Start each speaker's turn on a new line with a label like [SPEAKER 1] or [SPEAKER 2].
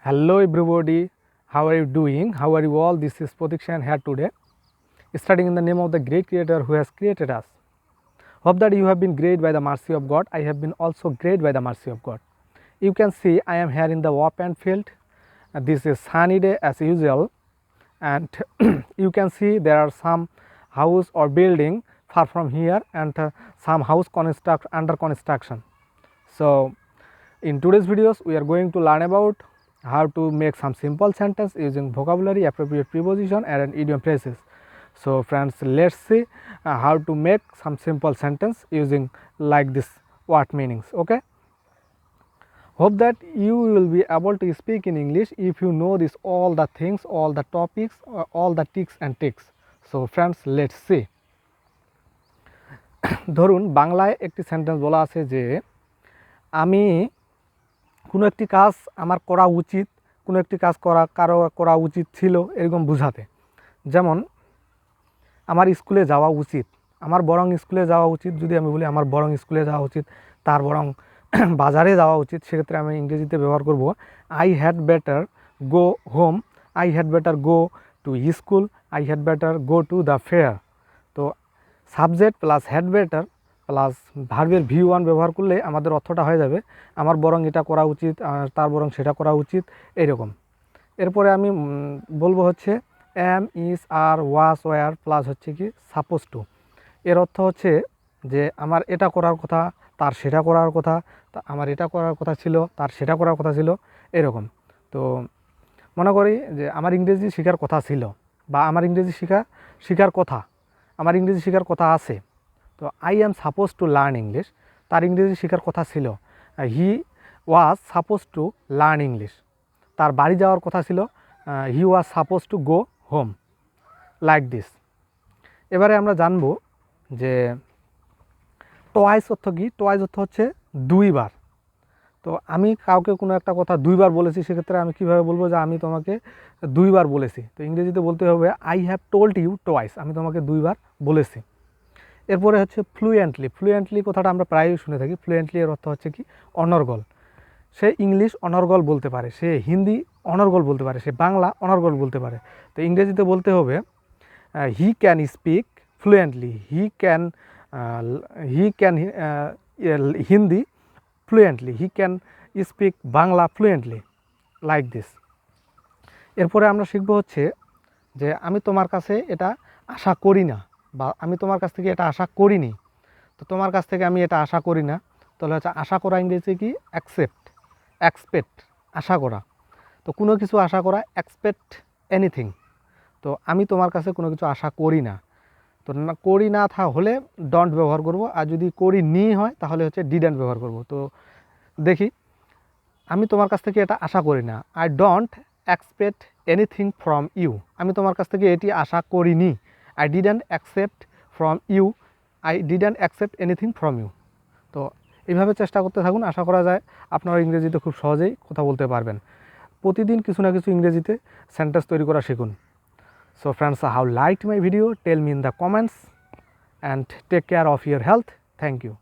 [SPEAKER 1] Hello everybody, how are you doing? How are you all? This is Pratikshan here today, studying in the name of the great creator who has created us. Hope that you have been great by the mercy of God. I have been also great by the mercy of God. You can see I am here in the open field. This is sunny day as usual, and you can see there are some house or building far from here and some house under construction. So in today's videos we are going to learn about how to make some simple sentence using vocabulary, appropriate preposition and idiom phrases. So friends, let's see how to make some simple sentence using like this word meanings. Okay, hope that you will be able to speak in English if you know this all the things, all the topics, all the tricks and tricks. So friends, let's see. ধরুন বাংলায় একটি sentence বলা আছে যে আমি কোনো একটি কাজ আমার করা উচিত, কোনো একটি কাজ কারো করা উচিত ছিল এরকম বোঝাতে। যেমন আমার স্কুলে যাওয়া উচিত, আমার বরং স্কুলে যাওয়া উচিত। যদি আমি বলি আমার বরং স্কুলে যাওয়া উচিত, তার বরং বাজারে যাওয়া উচিত, সেক্ষেত্রে আমি ইংরেজিতে ব্যবহার করব I had better go home, I had better go to school, I had better go to the fair. তো subject plus had better plus ভার্বের V1 ব্যবহার করলে আমাদের অর্থটা হয়ে যাবে আমার বরং এটা করা উচিত, তার বরং সেটা করা উচিত, এইরকম। এরপরে আমি বলবো হচ্ছে am, is, are, was, were plus হচ্ছে কি সাপোজ টু। এর অর্থ হচ্ছে যে আমার এটা করার কথা, তার সেটা করার কথা, আমার এটা করার কথা ছিল, তার সেটা করার কথা ছিল, এরকম। তো মনে করি যে আমার ইংরেজি শেখার কথা ছিল বা আমার ইংরেজি শেখার কথা, আমার ইংরেজি শেখার কথা আছে। তো I am suppose to learn English, তার ইংরেজি শেখার কথা ছিল, he was suppose to learn English, তার বাড়ি যাওয়ার কথা ছিল, he was suppose to go home, like this. এবারে আমরা জানবো যে টয়েস অর্থ কী। টয়েস অর্থ হচ্ছে দুইবার। তো আমি কাউকে কোনো একটা কথা দুইবার বলেছি, সেক্ষেত্রে আমি কীভাবে বলবো যে আমি তোমাকে দুইবার বলেছি। তো ইংরেজিতে বলতে হবে I have told you twice, আমি তোমাকে দুইবার বলেছি। এরপরে হচ্ছে ফ্লুয়েন্টলি। ফ্লুয়েন্টলি কথাটা আমরা প্রায়ই শুনে থাকি। ফ্লুয়েন্টলি এর অর্থ হচ্ছে কি অনর্গল। সে ইংলিশ অনর্গল বলতে পারে, সে হিন্দি অনর্গল বলতে পারে, সে বাংলা অনর্গল বলতে পারে। তো ইংরেজিতে বলতে হবে he can speak fluently, he can Hindi fluently, he can speak Bangla fluently, like this. এরপরে আমরা শিখব হচ্ছে যে আমি তোমার কাছে এটা আশা করি না, বা আমি তোমার কাছ থেকে এটা আশা করিনি। তো তোমার কাছ থেকে আমি এটা আশা করি না, তাহলে হচ্ছে আশা করা ইংরেজি কি এক্সপেক্ট, আশা করা। তো কোনো কিছু আশা করা, এক্সপেক্ট এনিথিং। তো আমি তোমার কাছে কোনো কিছু আশা করি না, তো করি না হলে ডন্ট ব্যবহার করব, আর যদি করি নি হয় তাহলে হচ্ছে ডিডন্ট ব্যবহার করব। তো দেখি, আমি তোমার কাছ থেকে এটা আশা করি না, I don't expect anything from you, আমি তোমার কাছ থেকে এটি আশা করিনি। I didn't accept from you, I didn't accept anything from you. তো এইভাবে চেষ্টা করতে থাকুন, আশা করা যায় আপনারা ইংরেজিতে খুব সহজেই কথা বলতে পারবেন। প্রতিদিন কিছু না কিছু ইংরেজিতে সেন্টেন্স তৈরি করা শিখুন। So friends, how liked my video? Tell me in the comments and take care of your health. Thank you.